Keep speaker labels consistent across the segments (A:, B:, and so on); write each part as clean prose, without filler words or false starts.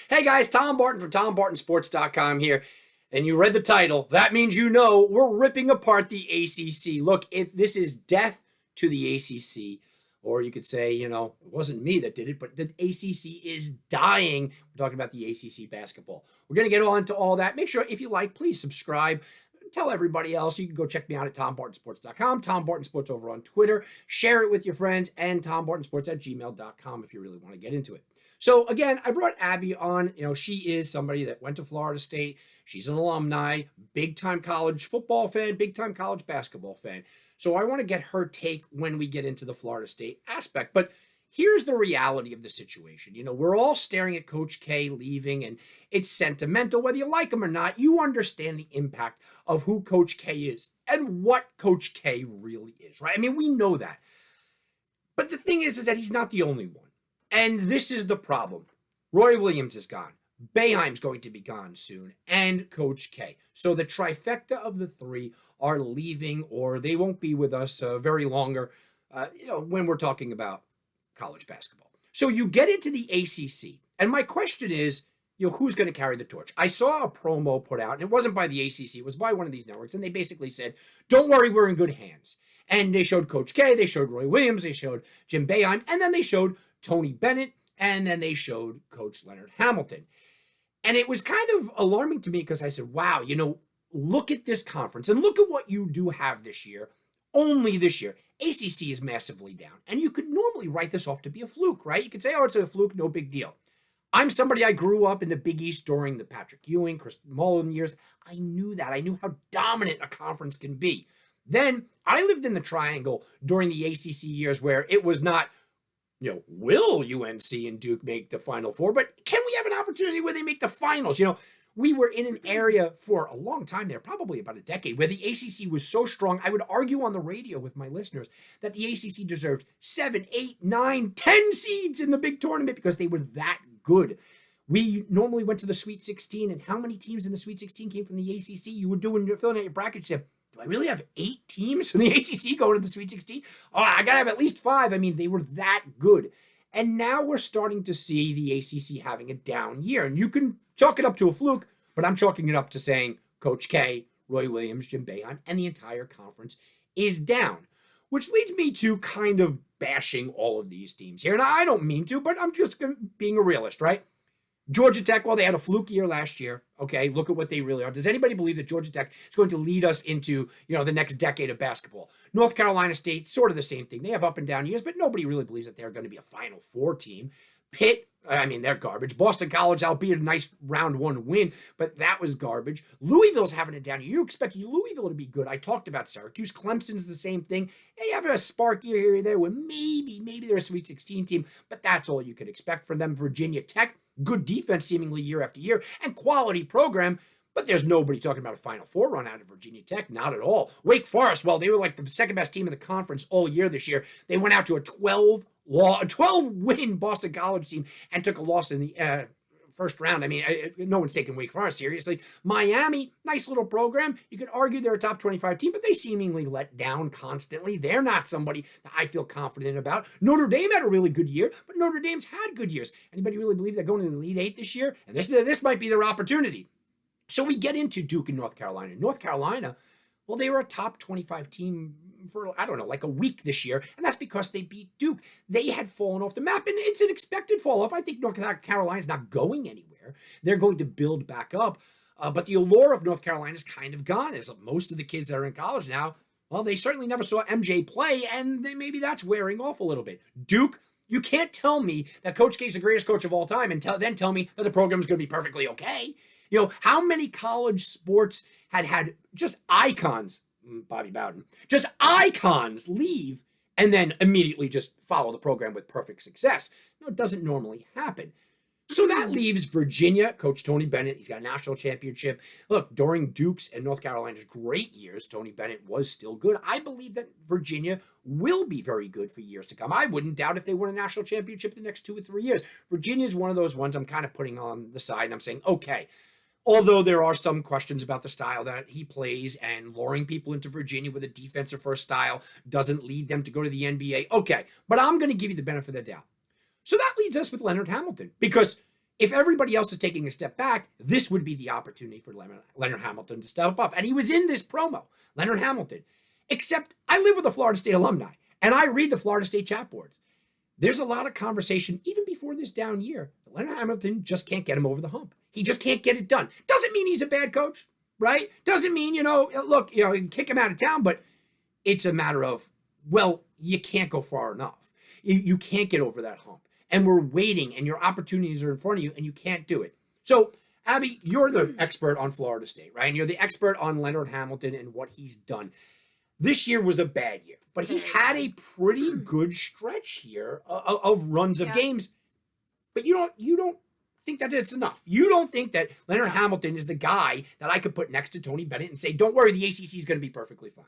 A: Hey guys, Tom Barton from TomBartonSports.com here. And you read the title. That means you know we're ripping apart the ACC. Look, if this is death to the ACC, or you could say, it wasn't me that did it, but the ACC is dying. We're talking about the ACC basketball. We're going to get on to all that. Make sure, if you like, please subscribe. Tell everybody else. You can go check me out at TomBartonSports.com, Tom Barton Sports over on Twitter. Share it with your friends, and TomBartonSports@gmail.com if you really want to get into it. So again, I brought Abby on. She is somebody that went to Florida State. She's an alumni, big-time college football fan, big-time college basketball fan. So I want to get her take when we get into the Florida State aspect. But here's the reality of the situation. We're all staring at Coach K leaving, and it's sentimental. Whether you like him or not, you understand the impact of who Coach K is and what Coach K really is, right? I mean, we know that. But the thing is that he's not the only one. And this is the problem. Roy Williams is gone. Boeheim's going to be gone soon. And Coach K. So the trifecta of the three are leaving, or they won't be with us very longer, when we're talking about college basketball. So you get into the ACC. And my question is, who's going to carry the torch? I saw a promo put out, and it wasn't by the ACC. It was by one of these networks. And they basically said, don't worry, we're in good hands. And they showed Coach K. They showed Roy Williams. They showed Jim Boeheim. And then they showed Tony Bennett, and then they showed Coach Leonard Hamilton. And it was kind of alarming to me because I said, wow, look at this conference and look at what you do have this year, only this year. ACC is massively down. And you could normally write this off to be a fluke, right? You could say, oh, it's a fluke, no big deal. I'm somebody, I grew up in the Big East during the Patrick Ewing, Chris Mullen years. I knew that. I knew how dominant a conference can be. Then I lived in the Triangle during the ACC years where it was not, will UNC and Duke make the Final Four? But can we have an opportunity where they make the finals? We were in an area for a long time there, probably about a decade, where the ACC was so strong. I would argue on the radio with my listeners that the ACC deserved 7, 8, 9, 10 seeds in the big tournament because they were that good. We normally went to the Sweet 16, and how many teams in the Sweet 16 came from the ACC? You were filling out your bracket, you said, do I really have 8 teams from the ACC going to the Sweet 16? Oh, I got to have at least 5. I mean, they were that good. And now we're starting to see the ACC having a down year. And you can chalk it up to a fluke, but I'm chalking it up to saying Coach K, Roy Williams, Jim Boeheim, and the entire conference is down. Which leads me to kind of bashing all of these teams here. And I don't mean to, but I'm just being a realist, right? Georgia Tech, well, they had a fluke year last year. Okay, look at what they really are. Does anybody believe that Georgia Tech is going to lead us into, the next decade of basketball? North Carolina State, sort of the same thing. They have up and down years, but nobody really believes that they're going to be a Final Four team. Pitt, they're garbage. Boston College, albeit a nice round 1 win, but that was garbage. Louisville's having a down year. You expect Louisville to be good. I talked about Syracuse. Clemson's the same thing. They have a spark here and there where maybe they're a Sweet 16 team, but that's all you could expect from them. Virginia Tech, good defense seemingly year after year, and quality program, but there's nobody talking about a Final Four run out of Virginia Tech, not at all. Wake Forest, well, they were like the second best team in the conference all year this year. They went out to a 12-win Boston College team and took a loss in the first round. No one's taking Wake Forest seriously. Miami, nice little program. You could argue they're a top 25 team, but they seemingly let down constantly. They're not somebody that I feel confident about. Notre Dame had a really good year, but Notre Dame's had good years. Anybody really believe they're going to the Elite Eight this year? And this might be their opportunity. So we get into Duke and North Carolina. North Carolina, well, they were a top 25 team for, like a week this year, and that's because they beat Duke. They had fallen off the map, and it's an expected fall off. I think North Carolina's not going anywhere. They're going to build back up, but the allure of North Carolina is kind of gone, as most of the kids that are in college now, well, they certainly never saw MJ play, and maybe that's wearing off a little bit. Duke, you can't tell me that Coach K is the greatest coach of all time and then tell me that the program is going to be perfectly okay. How many college sports had just icons, Bobby Bowden, just icons leave and then immediately just follow the program with perfect success? No, it doesn't normally happen. So that leaves Virginia, Coach Tony Bennett. He's got a national championship. Look, during Duke's and North Carolina's great years, Tony Bennett was still good. I believe that Virginia will be very good for years to come. I wouldn't doubt if they win a national championship the next 2 or 3 years. Virginia's one of those ones I'm kind of putting on the side, and I'm saying, okay, although there are some questions about the style that he plays, and luring people into Virginia with a defensive first style doesn't lead them to go to the NBA. Okay, but I'm going to give you the benefit of the doubt. So that leads us with Leonard Hamilton, because if everybody else is taking a step back, this would be the opportunity for Leonard Hamilton to step up. And he was in this promo, Leonard Hamilton. Except I live with a Florida State alumni, and I read the Florida State chat boards. There's a lot of conversation, even before this down year, that Leonard Hamilton just can't get him over the hump. He just can't get it done. Doesn't mean he's a bad coach, right? Doesn't mean, look, you can kick him out of town, but it's a matter of, well, you can't go far enough. You can't get over that hump. And we're waiting, and your opportunities are in front of you, and you can't do it. So, Abby, you're the expert on Florida State, right? And you're the expert on Leonard Hamilton and what he's done. This year was a bad year, but he's had a pretty good stretch here of runs of games. But you don't think that it's enough. You don't think that Leonard Hamilton is the guy that I could put next to Tony Bennett and say, don't worry, the ACC is going to be perfectly fine.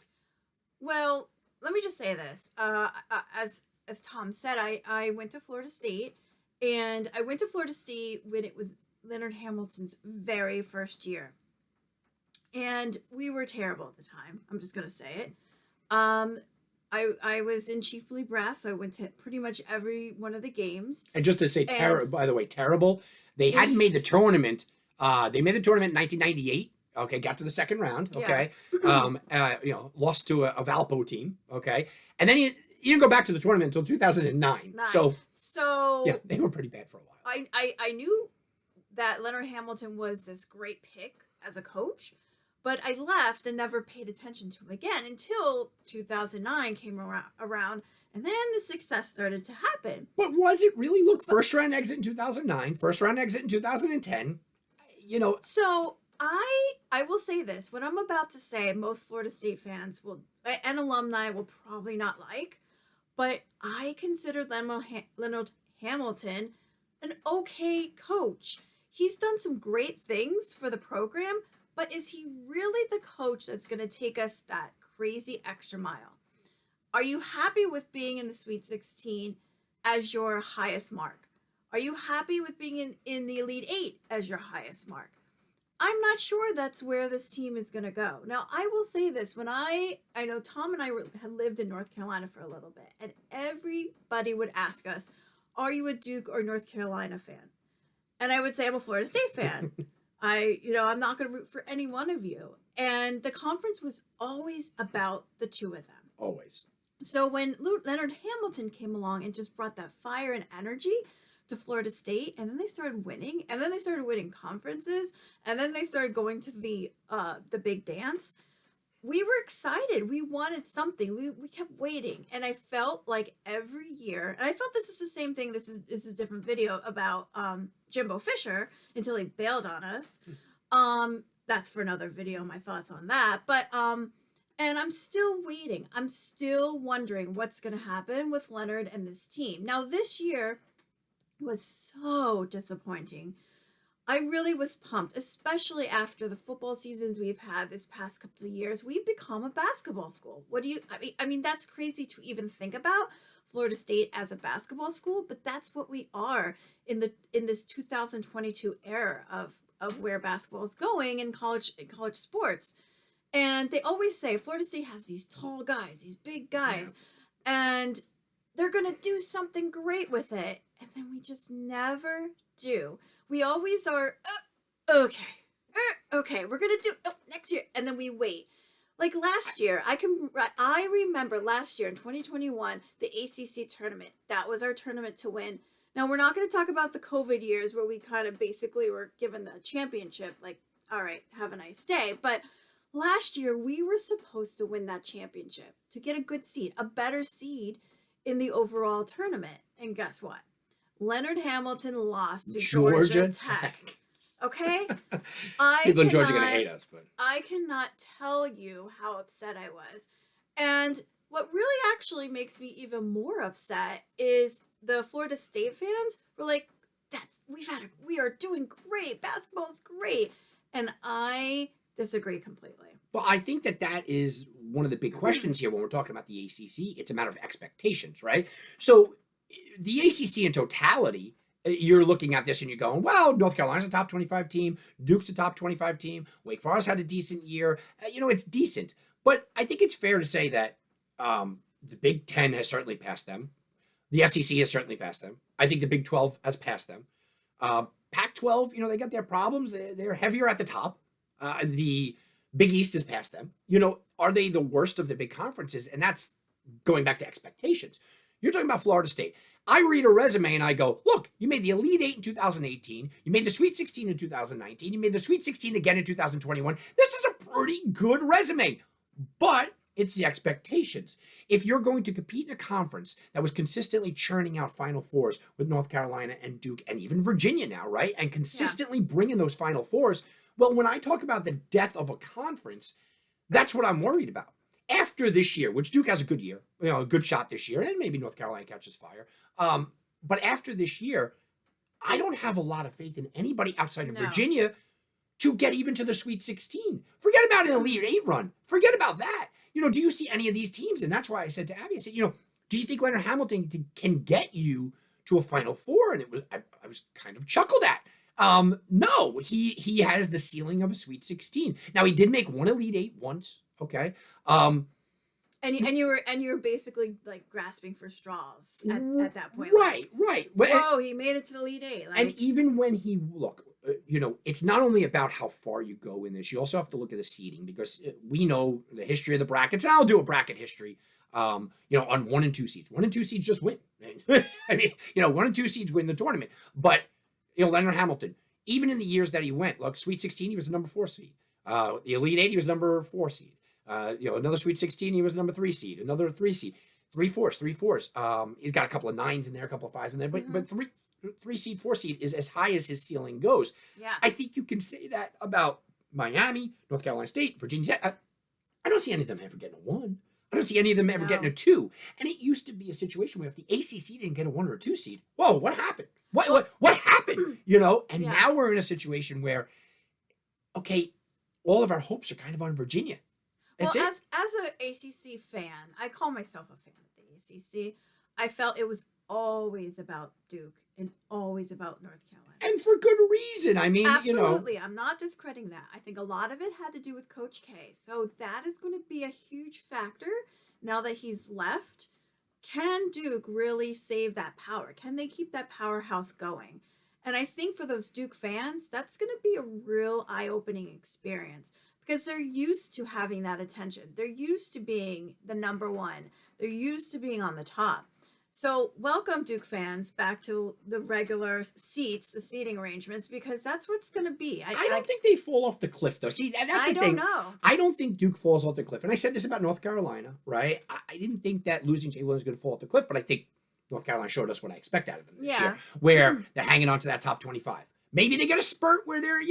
B: Well, let me just say this. As Tom said, I went to Florida State, and I went to Florida State when it was Leonard Hamilton's very first year. And we were terrible at the time. I'm just going to say it. I was in Chief Blue Brass, so I went to pretty much every one of the games.
A: And just to say, by the way, terrible. They hadn't made the tournament. They made the tournament in 1998. Okay, got to the second round. Okay, lost to a Valpo team. Okay, and then you didn't go back to the tournament until 2009. So yeah, they were pretty bad for a while.
B: I knew that Leonard Hamilton was this great pick as a coach, but I left and never paid attention to him again until 2009 came around, and then the success started to happen.
A: But was it really? Look, first round exit in 2009, first round exit in 2010.
B: So I will say this: what I'm about to say, most Florida State fans and alumni will probably not like, but I consider Leonard Hamilton an okay coach. He's done some great things for the program, but is he really the coach that's going to take us that crazy extra mile? Are you happy with being in the Sweet 16 as your highest mark? Are you happy with being in the Elite 8 as your highest mark? I'm not sure that's where this team is going to go. Now, I will say this. When I know Tom and I had lived in North Carolina for a little bit, and everybody would ask us, are you a Duke or North Carolina fan? And I would say I'm a Florida State fan. I'm not going to root for any one of you. And the conference was always about the two of them.
A: Always.
B: So when Leonard Hamilton came along and just brought that fire and energy to Florida State, and then they started winning, and then they started winning conferences, and then they started going to the big dance, we were excited. We wanted something. We kept waiting. And I felt like every year, and I felt this is the same thing. This is a different video about Jimbo Fisher until he bailed on us. That's for another video, my thoughts on that. But and I'm still waiting. I'm still wondering what's going to happen with Leonard and this team. Now, this year was so disappointing. I really was pumped, especially after the football seasons we've had this past couple of years. We've become a basketball school. I mean, that's crazy to even think about Florida State as a basketball school, but that's what we are in this 2022 era of where basketball is going in college sports. And they always say Florida State has these tall guys, these big guys, and they're going to do something great with it. And then we just never do. We always are, okay, we're going to do next year. And then we wait. Like last year, I remember last year in 2021, the ACC tournament. That was our tournament to win. Now, we're not going to talk about the COVID years where we kind of basically were given the championship. Like, all right, have a nice day. But last year, we were supposed to win that championship to get a good seed, a better seed in the overall tournament. And guess what? Leonard Hamilton lost to Georgia Tech. Okay?
A: People in Georgia are going to hate us. But
B: I cannot tell you how upset I was. And what really actually makes me even more upset is the Florida State fans were like, we are doing great. Basketball is great. And I disagree completely.
A: Well, I think that is one of the big questions here when we're talking about the ACC. It's a matter of expectations, right? So the ACC in totality, you're looking at this and you're going, well, North Carolina's a top 25 team. Duke's a top 25 team. Wake Forest had a decent year. It's decent. But I think it's fair to say that the Big Ten has certainly passed them. The SEC has certainly passed them. I think the Big 12 has passed them. Pac Pac-12, they got their problems. They're heavier at the top. The Big East is past them. Are they the worst of the big conferences? And that's going back to expectations. You're talking about Florida State. I read a resume and I go, look, you made the Elite Eight in 2018. You made the Sweet 16 in 2019. You made the Sweet 16 again in 2021. This is a pretty good resume, but it's the expectations. If you're going to compete in a conference that was consistently churning out Final Fours with North Carolina and Duke and even Virginia now, right? And consistently bringing those Final Fours, well, when I talk about the death of a conference, that's what I'm worried about. After this year, which Duke has a good year, a good shot this year, and maybe North Carolina catches fire. But after this year, I don't have a lot of faith in anybody outside of Virginia to get even to the Sweet 16. Forget about an Elite Eight run. Forget about that. Do you see any of these teams? And that's why I said to Abby, I said, do you think Leonard Hamilton can get you to a Final Four? And I was kind of chuckled at. No, he has the ceiling of a Sweet 16. Now he did make one Elite Eight once. Okay.
B: And you were basically like grasping for straws at that point.
A: Right.
B: Whoa, he made it to the Elite Eight.
A: And even when it's not only about how far you go in this, you also have to look at the seeding, because we know the history of the brackets. And I'll do a bracket history, on 1 and 2 seeds. 1 and 2 seeds just win. I mean, 1 and 2 seeds win the tournament. But, Leonard Hamilton, even in the years that he went, look, Sweet 16, he was the number 4 seed. The Elite Eight, he was number 4 seed. Another Sweet 16, he was number 3 seed. Another 3 seed. 3 fours. He's got a couple of 9s in there, a couple of 5s in there. But 3 seed, 4 seed is as high as his ceiling goes.
B: Yeah.
A: I think you can say that about Miami, North Carolina State, Virginia. I don't see any of them ever getting a 1. I don't see any of them ever getting a 2. And it used to be a situation where if the ACC didn't get a 1 or a 2 seed, whoa, what happened? What happened? And now we're in a situation where, okay, all of our hopes are kind of on Virginia.
B: Well, as an ACC fan, I call myself a fan of the ACC. I felt it was always about Duke and always about North Carolina.
A: And for good reason. I mean,
B: absolutely. I'm not discrediting that. I think a lot of it had to do with Coach K. So that is going to be a huge factor now that he's left. Can Duke really save that power? Can they keep that powerhouse going? And I think for those Duke fans, that's going to be a real eye-opening experience, because they're used to having that attention. They're used to being the number 1. They're used to being on the top. So welcome, Duke fans, back to the regular seats, the seating arrangements, because that's what it's going to be.
A: I don't think they fall off the cliff, though. See, that's the thing. I don't
B: know.
A: I don't think Duke falls off the cliff. And I said this about North Carolina, right? I didn't think that losing Jay Williams was going to fall off the cliff, but I think North Carolina showed us what I expect out of them this year, where they're hanging on to that top 25. Maybe they get a spurt where they're,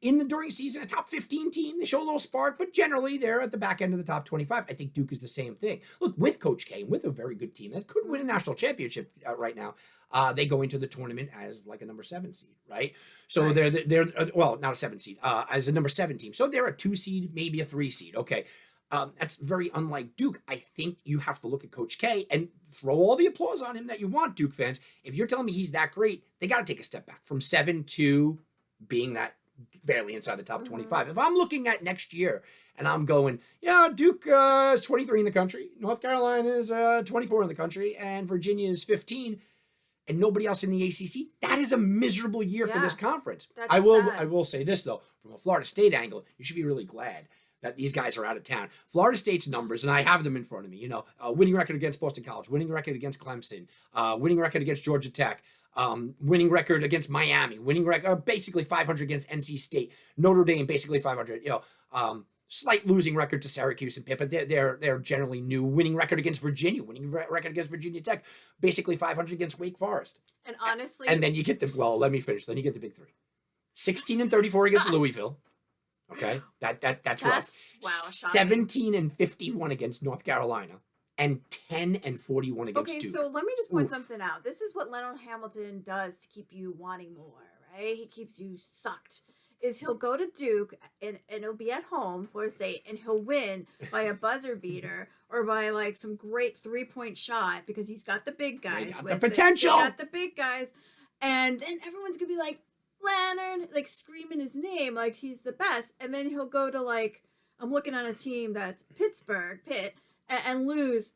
A: during season, a top 15 team. They show a little spark, but generally they're at the back end of the top 25. I think Duke is the same thing. Look, with Coach K, with a very good team that could win a national championship right now, they go into the tournament as like a number 7 seed, right? So they're not a 7 seed, as a number 7 team. So they're a 2 seed, maybe a 3 seed. Okay. That's very unlike Duke. I think you have to look at Coach K and throw all the applause on him that you want, Duke fans. If you're telling me he's that great, they got to take a step back from 7 to being that barely inside the top 25. If I'm looking at next year and I'm going, Duke is 23 in the country, North Carolina is 24 in the country, and Virginia is 15, and nobody else in the ACC, that is a miserable year for this conference.
B: That's
A: I
B: sad.
A: will say this, though, from a Florida State angle, you should be really glad that these guys are out of town. Florida State's numbers, and I have them in front of me, winning record against Boston College, winning record against Clemson, winning record against Georgia Tech, winning record against Miami, winning record, basically 500 against NC State, Notre Dame, basically 500, slight losing record to Syracuse and Pitt, but they're generally new. Winning record against Virginia, winning record against Virginia Tech, basically 500 against Wake Forest.
B: And honestly...
A: And then you get let me finish. Then you get the big 3. 16 and 34 against Louisville. Okay, that's rough.
B: Wow,
A: 17 and 51 against North Carolina, and 10 and 41 against Duke.
B: Okay, so let me just point something out. This is what Leonard Hamilton does to keep you wanting more, right? He keeps you sucked. Is he'll go to Duke and he'll be at home, Florida State, and he'll win by a buzzer beater or by like some great 3-point shot because he's got the big guys.
A: He got the potential.
B: He got the big guys, and then everyone's gonna be like, Leonard, like screaming his name like he's the best, and then he'll go to like, I'm looking at a team that's Pitt, and lose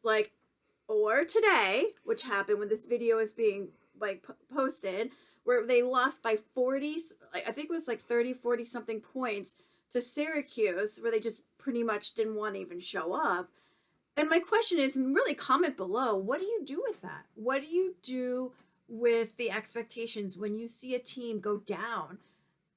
B: or today, which happened when this video is being like posted, where they lost by 40, I think it was like 30, 40 something points to Syracuse, where they just pretty much didn't want to even show up. And my question is, and really comment below, what do you do with that? What do you do with the expectations when you see a team go down?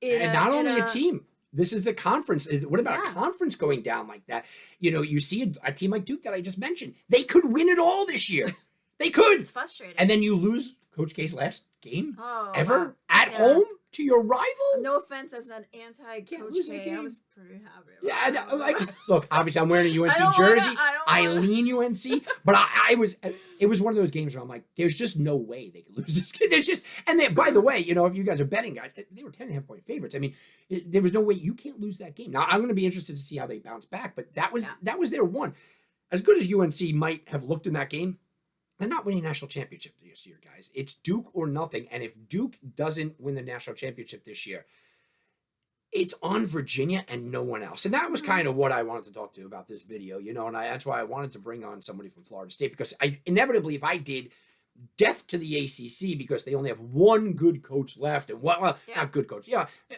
A: And not only a team. This is a conference. What about a conference going down like that? You see a team like Duke that I just mentioned. They could win it all this year. They could.
B: It's frustrating.
A: And then you lose Coach K's last game ever at home to your rival.
B: No offense, as an anti-Coach K, I was pretty happy about that.
A: Look, obviously I'm wearing a UNC jersey. I lean UNC, but it was one of those games where I'm like, there's just no way they could lose this game. By the way, if you guys are betting guys, they were 10.5 point favorites. I mean, there was no way you can't lose that game. Now I'm going to be interested to see how they bounce back, but that was their one. As good as UNC might have looked in that game, they're not winning national championship this year, guys. It's Duke or nothing. And if Duke doesn't win the national championship this year, it's on Virginia and no one else. And that was kind of what I wanted to talk to about this video, and that's why I wanted to bring on somebody from Florida State, because inevitably, if I did death to the ACC because they only have one good coach left and not good coach,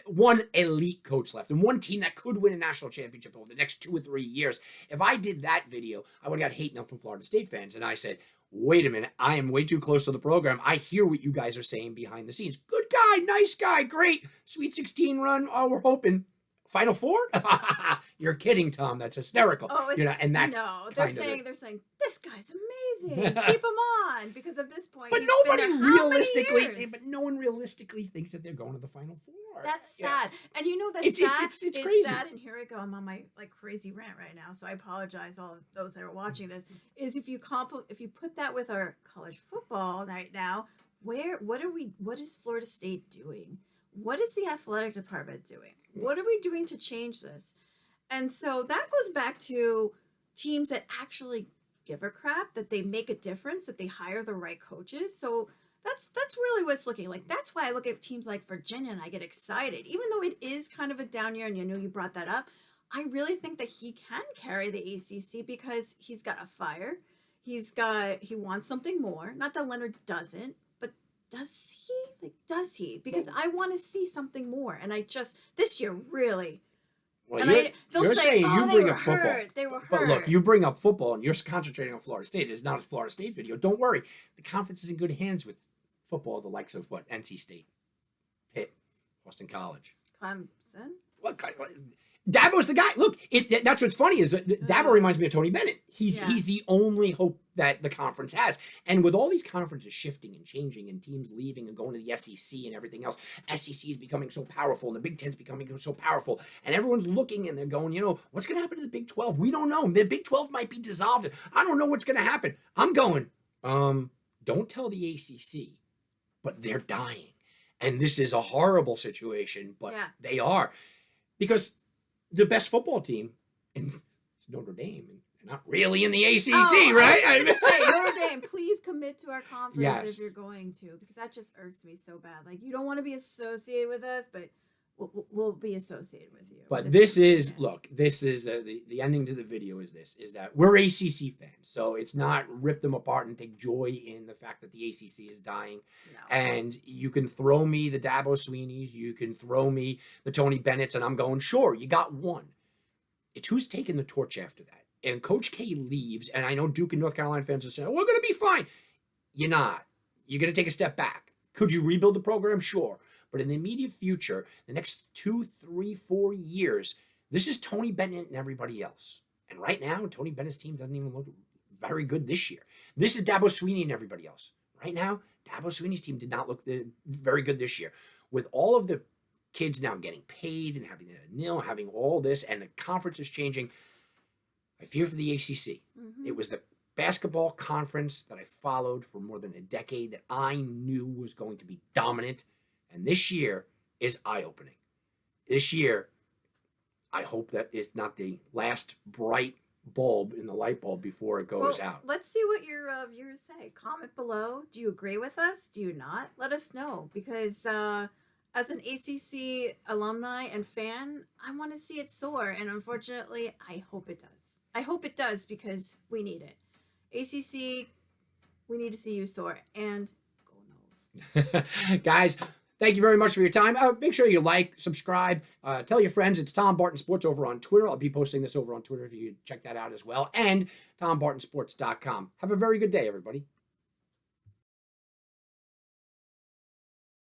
A: one elite coach left and one team that could win a national championship over the next 2 or 3 years. If I did that video, I would have got hate mail from Florida State fans. And I said, wait a minute, I am way too close to the program. I hear what you guys are saying behind the scenes. Good guy, nice guy, great. Sweet 16 run. Oh, we're hoping. Final Four? You're kidding, Tom. That's hysterical. And that's
B: they're saying this guy's amazing. Keep him on, because at this point,
A: but no one realistically thinks that they're going to the Final Four.
B: That's sad. And that's sad. It's crazy. Sad. And here I go. I'm on my crazy rant right now, so I apologize all of those that are watching this. Is if you put that with our college football right now, what is Florida State doing? What is the athletic department doing? What are we doing to change this? And so that goes back to teams that actually give a crap, that they make a difference, that they hire the right coaches. So that's really what it's looking like. That's why I look at teams like Virginia and I get excited. Even though it is kind of a down year, and you brought that up, I really think that he can carry the ACC because he's got a fire. He wants something more. Not that Leonard doesn't. Does he? Does he? Because I want to see something more. And this year, really.
A: Well, they'll say, they were hurt.
B: They were hurt.
A: But look, you bring up football and you're concentrating on Florida State. It's not a Florida State video. Don't worry. The conference is in good hands with football, the likes of NC State, Pitt, Boston College.
B: Clemson?
A: What? Dabo's the guy. Look, that's what's funny is that Dabo reminds me of Tony Bennett. He's the only hope that the conference has. And with all these conferences shifting and changing and teams leaving and going to the SEC and everything else, SEC is becoming so powerful and the Big Ten's becoming so powerful. And everyone's looking and they're going, what's going to happen to the Big 12? We don't know. The Big 12 might be dissolved. I don't know what's going to happen. I'm going, don't tell the ACC, but they're dying. And this is a horrible situation, but they are. Because the best football team in Notre Dame, and not really in the ACC, right?
B: I was going to say, Notre Dame, please commit to our conference if you're going to, because that just irks me so bad. You don't want to be associated with us, but we'll be associated with you.
A: But this is the ending to the video is that we're ACC fans. So it's not rip them apart and take joy in the fact that the ACC is dying. No. And you can throw me the Dabo Sweeneys, you can throw me the Tony Bennett's, and I'm going, sure, you got one. It's who's taking the torch after that. And Coach K leaves, and I know Duke and North Carolina fans are saying, we're going to be fine. You're not. You're going to take a step back. Could you rebuild the program? Sure. But in the immediate future, the next 2, 3, 4 years, this is Tony Bennett and everybody else. And right now, Tony Bennett's team doesn't even look very good this year. This is Dabo Sweeney and everybody else. Right now, Dabo Sweeney's team did not look very good this year. With all of the kids now getting paid and having having all this, and the conference is changing, I fear for the ACC. Mm-hmm. It was the basketball conference that I followed for more than a decade that I knew was going to be dominant. And this year is eye-opening. This year, I hope that it's not the last bright bulb in the light bulb before it goes out.
B: Let's see what your viewers say. Comment below. Do you agree with us? Do you not? Let us know. Because as an ACC alumni and fan, I want to see it soar. And unfortunately, I hope it does. I hope it does because we need it. ACC, we need to see you soar. And go Noles.
A: Guys, Thank you very much for your time. Make sure you like, subscribe, tell your friends. It's Tom Barton Sports over on Twitter. I'll be posting this over on Twitter if you check that out as well. And TomBartonSports.com. Have a very good day, everybody.